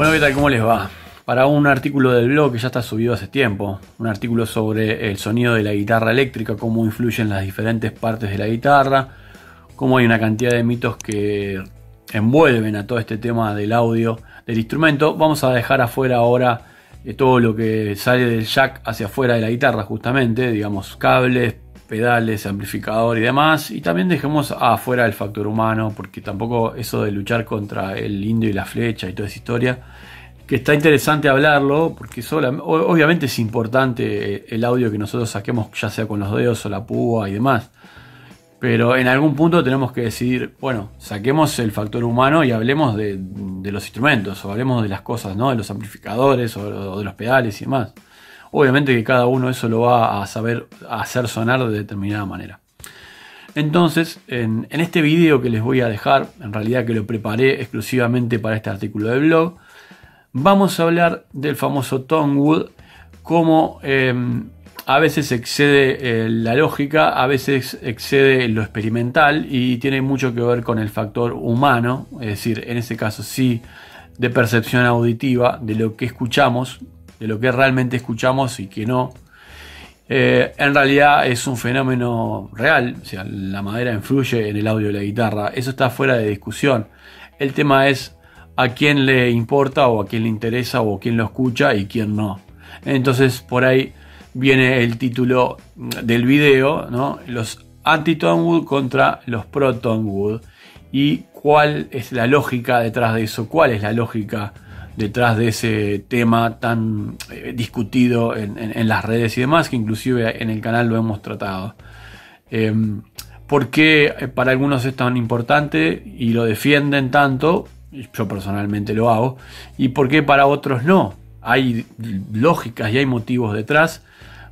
Bueno, ¿qué tal? ¿Cómo les va? Para un artículo del blog que ya está subido hace tiempo, un artículo sobre el sonido de la guitarra eléctrica, cómo influyen las diferentes partes de la guitarra, cómo hay una cantidad de mitos que envuelven a todo este tema del audio del instrumento. Vamos a dejar afuera ahora todo lo que sale del jack hacia afuera de la guitarra, justamente, digamos, cables, pedales, amplificador y demás, y también dejemos afuera el factor humano, porque tampoco eso de luchar contra el indio y la flecha y toda esa historia, que está interesante hablarlo, porque obviamente es importante el audio que nosotros saquemos, ya sea con los dedos o la púa y demás, pero en algún punto tenemos que decidir, bueno, saquemos el factor humano y hablemos de los instrumentos, o hablemos de las cosas, ¿no? De los amplificadores o de los pedales y demás. Obviamente que cada uno eso lo va a saber hacer sonar de determinada manera. Entonces, en este video que les voy a dejar, en realidad que lo preparé exclusivamente para este artículo del blog, vamos a hablar del famoso Tonewood, cómo a veces excede la lógica, a veces excede lo experimental y tiene mucho que ver con el factor humano, es decir, en ese caso sí, de percepción auditiva, de lo que escuchamos, de lo que realmente escuchamos y que no. En realidad es un fenómeno real, o sea, la madera influye en el audio de la guitarra, eso está fuera de discusión. El tema es a quién le importa o a quién le interesa o quién lo escucha y quién no. Entonces por ahí viene el título del video, ¿no? Los anti-Tonewood contra los pro-Tonewood, y cuál es la lógica detrás de eso, cuál es la lógica detrás de ese tema tan discutido en las redes y demás, que inclusive en el canal lo hemos tratado. ¿Por qué para algunos es tan importante y lo defienden tanto? Yo personalmente lo hago. ¿Y por qué para otros no? Hay lógicas y hay motivos detrás,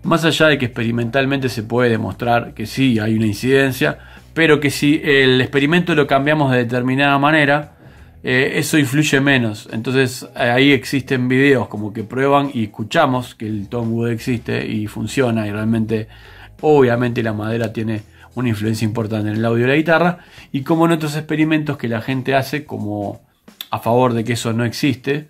más allá de que experimentalmente se puede demostrar que sí hay una incidencia, pero que si el experimento lo cambiamos de determinada manera, eso influye menos. Entonces ahí existen videos como que prueban y escuchamos que el Tonewood existe y funciona, y realmente obviamente la madera tiene una influencia importante en el audio de la guitarra, y como en otros experimentos que la gente hace como a favor de que eso no existe,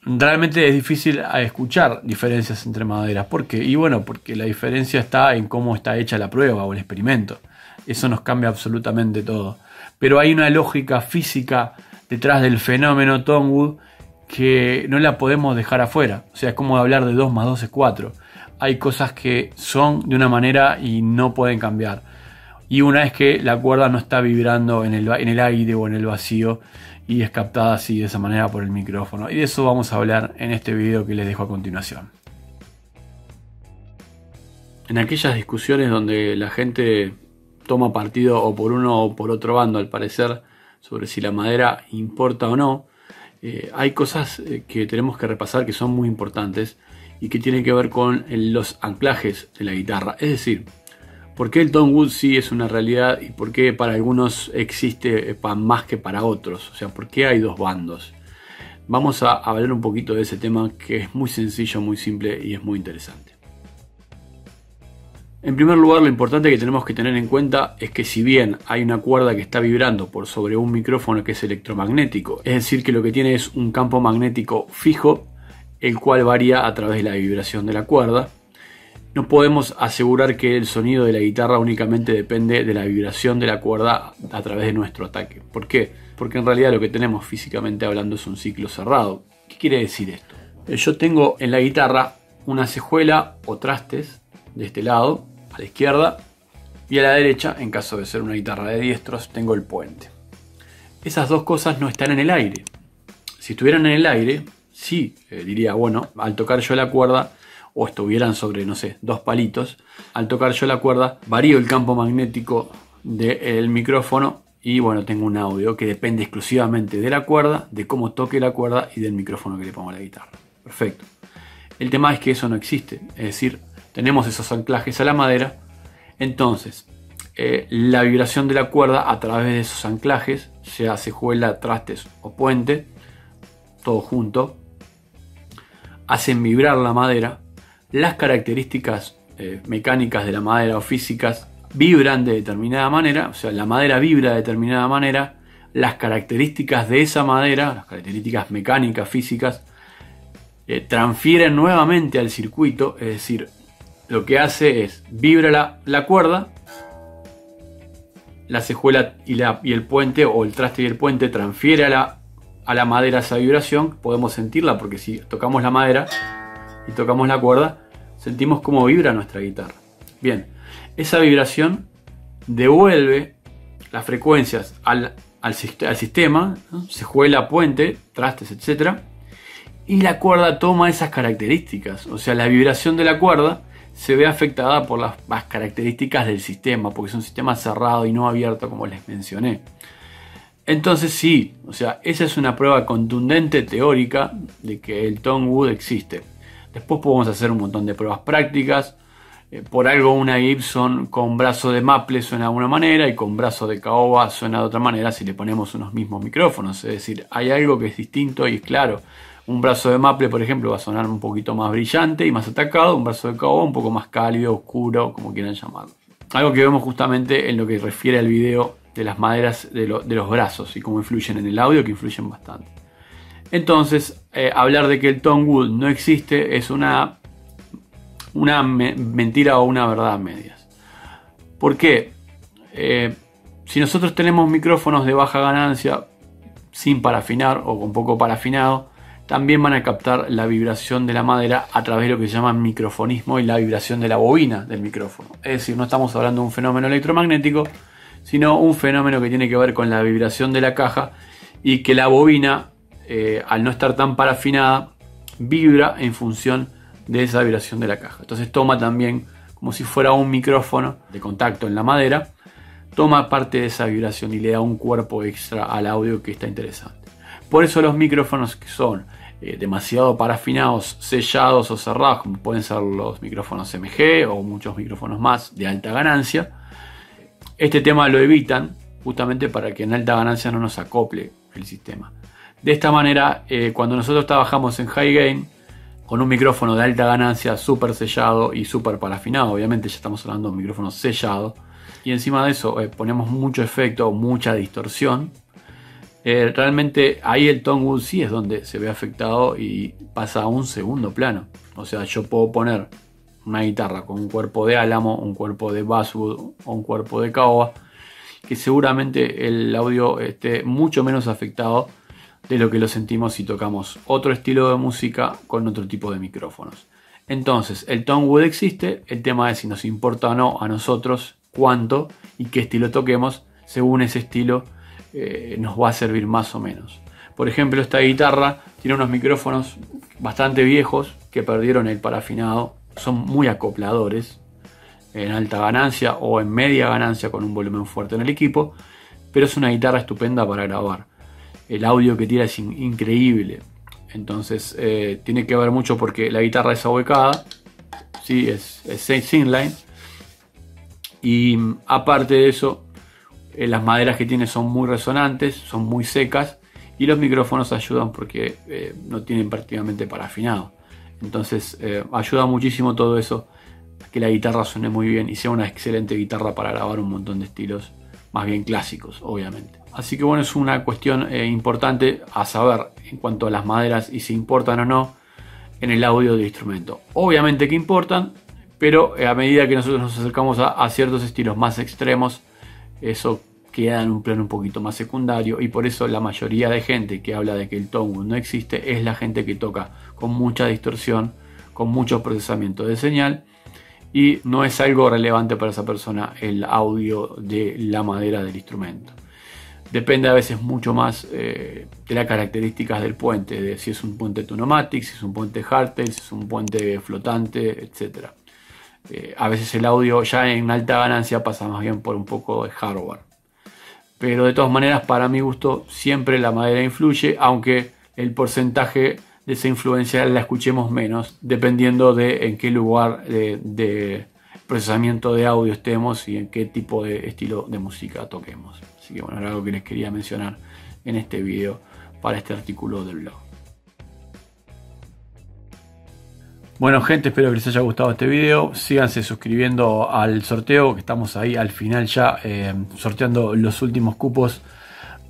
realmente es difícil escuchar diferencias entre maderas. ¿Por qué? Y bueno, porque la diferencia está en cómo está hecha la prueba o el experimento. Eso nos cambia absolutamente todo. Pero hay una lógica física detrás del fenómeno Tonewood que no la podemos dejar afuera. O sea, es como hablar de 2 más 2 es 4. Hay cosas que son de una manera y no pueden cambiar. Y una es que la cuerda no está vibrando en el aire o en el vacío y es captada así de esa manera por el micrófono. Y de eso vamos a hablar en este video que les dejo a continuación. En aquellas discusiones donde la gente toma partido o por uno o por otro bando, al parecer, sobre si la madera importa o no, hay cosas que tenemos que repasar que son muy importantes y que tienen que ver con los anclajes de la guitarra. Es decir, ¿por qué el Tonewood sí es una realidad y por qué para algunos existe más que para otros? O sea, ¿por qué hay dos bandos? Vamos a hablar un poquito de ese tema, que es muy sencillo, muy simple y es muy interesante. En primer lugar, lo importante que tenemos que tener en cuenta es que si bien hay una cuerda que está vibrando por sobre un micrófono que es electromagnético, es decir, que lo que tiene es un campo magnético fijo, el cual varía a través de la vibración de la cuerda, no podemos asegurar que el sonido de la guitarra únicamente depende de la vibración de la cuerda a través de nuestro ataque. ¿Por qué? Porque en realidad lo que tenemos físicamente hablando es un ciclo cerrado. ¿Qué quiere decir esto? Yo tengo en la guitarra una cejuela o trastes de este lado, a la izquierda, y a la derecha, en caso de ser una guitarra de diestros, tengo el puente. Esas dos cosas no están en el aire. Si estuvieran en el aire, sí, diría, bueno, al tocar yo la cuerda, o estuvieran sobre, no sé, 2 palitos, al tocar yo la cuerda, varío el campo magnético del micrófono y bueno, tengo un audio que depende exclusivamente de la cuerda, de cómo toque la cuerda y del micrófono que le pongo a la guitarra. Perfecto. El tema es que eso no existe, es decir, tenemos esos anclajes a la madera, entonces la vibración de la cuerda a través de esos anclajes, sea cejuela, trastes o puente, todo junto, hacen vibrar la madera. Las características mecánicas de la madera o físicas vibran de determinada manera, o sea, la madera vibra de determinada manera, las características de esa madera, las características mecánicas, físicas, transfieren nuevamente al circuito. Es decir, lo que hace es vibra la cuerda, la cejuela y el puente, o el traste y el puente, transfiere a la madera esa vibración. Podemos sentirla porque si tocamos la madera y tocamos la cuerda, sentimos cómo vibra nuestra guitarra. Bien, esa vibración devuelve las frecuencias al sistema, ¿no? Cejuela, puente, trastes, etc. Y la cuerda toma esas características. O sea, la vibración de la cuerda se ve afectada por las características del sistema, porque es un sistema cerrado y no abierto, como les mencioné. Entonces sí, o sea, esa es una prueba contundente teórica de que el tone wood existe. Después podemos hacer un montón de pruebas prácticas. Por algo una Gibson con brazo de maple suena de una manera y con brazo de caoba suena de otra manera si le ponemos unos mismos micrófonos. Es decir, hay algo que es distinto y es claro. Un brazo de maple, por ejemplo, va a sonar un poquito más brillante y más atacado. Un brazo de caoba un poco más cálido, oscuro, como quieran llamarlo. Algo que vemos justamente en lo que refiere al video de las maderas de los brazos y cómo influyen en el audio, que influyen bastante. Entonces, hablar de que el tone wood no existe es una mentira o una verdad a medias. ¿Por qué? Si nosotros tenemos micrófonos de baja ganancia sin parafinar o con poco parafinado, también van a captar la vibración de la madera a través de lo que se llama microfonismo y la vibración de la bobina del micrófono. Es decir, no estamos hablando de un fenómeno electromagnético, sino un fenómeno que tiene que ver con la vibración de la caja y que la bobina, al no estar tan parafinada, vibra en función de esa vibración de la caja. Entonces toma también, como si fuera un micrófono de contacto en la madera, toma parte de esa vibración y le da un cuerpo extra al audio que está interesante. Por eso los micrófonos que son demasiado parafinados, sellados o cerrados, como pueden ser los micrófonos MG o muchos micrófonos más de alta ganancia, este tema lo evitan justamente para que en alta ganancia no nos acople el sistema. De esta manera, cuando nosotros trabajamos en high gain con un micrófono de alta ganancia súper sellado y súper parafinado, obviamente ya estamos hablando de un micrófono sellado, y encima de eso ponemos mucho efecto, mucha distorsión, realmente ahí el tone wood sí es donde se ve afectado y pasa a un segundo plano. O sea, yo puedo poner una guitarra con un cuerpo de álamo, un cuerpo de basswood o un cuerpo de caoba, que seguramente el audio esté mucho menos afectado de lo que lo sentimos si tocamos otro estilo de música con otro tipo de micrófonos. Entonces, el tone wood existe, el tema es si nos importa o no a nosotros cuánto y qué estilo toquemos. Según ese estilo nos va a servir más o menos. Por ejemplo, esta guitarra tiene unos micrófonos bastante viejos que perdieron el parafinado, son muy acopladores en alta ganancia o en media ganancia con un volumen fuerte en el equipo, pero es una guitarra estupenda para grabar. El audio que tira es increíble. Entonces tiene que ver mucho porque la guitarra es ahuecada, ¿sí? es inline, y aparte de eso las maderas que tiene son muy resonantes, son muy secas, y los micrófonos ayudan porque no tienen prácticamente parafinado. Entonces ayuda muchísimo todo eso a que la guitarra suene muy bien y sea una excelente guitarra para grabar un montón de estilos más bien clásicos, obviamente. Así que bueno, es una cuestión importante a saber en cuanto a las maderas y si importan o no en el audio del instrumento. Obviamente que importan, pero a medida que nosotros nos acercamos a ciertos estilos más extremos, eso queda en un plano un poquito más secundario, y por eso la mayoría de gente que habla de que el tone wood no existe es la gente que toca con mucha distorsión, con mucho procesamiento de señal, y no es algo relevante para esa persona el audio de la madera del instrumento. Depende a veces mucho más de las características del puente, de si es un puente Tunomatic, si es un puente hardtail, si es un puente flotante, etc. A veces el audio ya en alta ganancia pasa más bien por un poco de hardware. Pero de todas maneras, para mi gusto, siempre la madera influye, aunque el porcentaje de esa influencia la escuchemos menos, dependiendo de en qué lugar de procesamiento de audio estemos y en qué tipo de estilo de música toquemos. Así que bueno, era algo que les quería mencionar en este video para este artículo del blog. Bueno gente, espero que les haya gustado este video. Síganse suscribiendo al sorteo, que estamos ahí al final ya sorteando los últimos cupos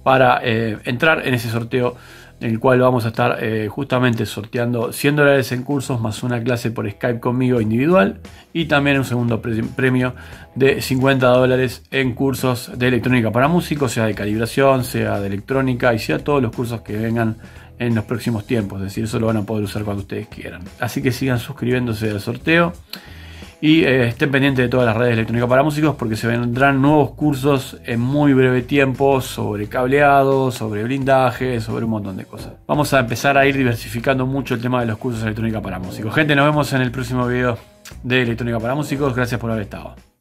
para entrar en ese sorteo, en el cual vamos a estar justamente sorteando $100 en cursos más una clase por Skype conmigo individual, y también un segundo premio de $50 en cursos de electrónica para músicos, sea de calibración, sea de electrónica y sea todos los cursos que vengan en los próximos tiempos. Es decir, eso lo van a poder usar cuando ustedes quieran. Así que sigan suscribiéndose al sorteo y estén pendientes de todas las redes de electrónica para músicos, porque se vendrán nuevos cursos en muy breve tiempo sobre cableado, sobre blindaje, sobre un montón de cosas. Vamos a empezar a ir diversificando mucho el tema de los cursos de electrónica para músicos. Gente, nos vemos en el próximo video de electrónica para músicos. Gracias por haber estado.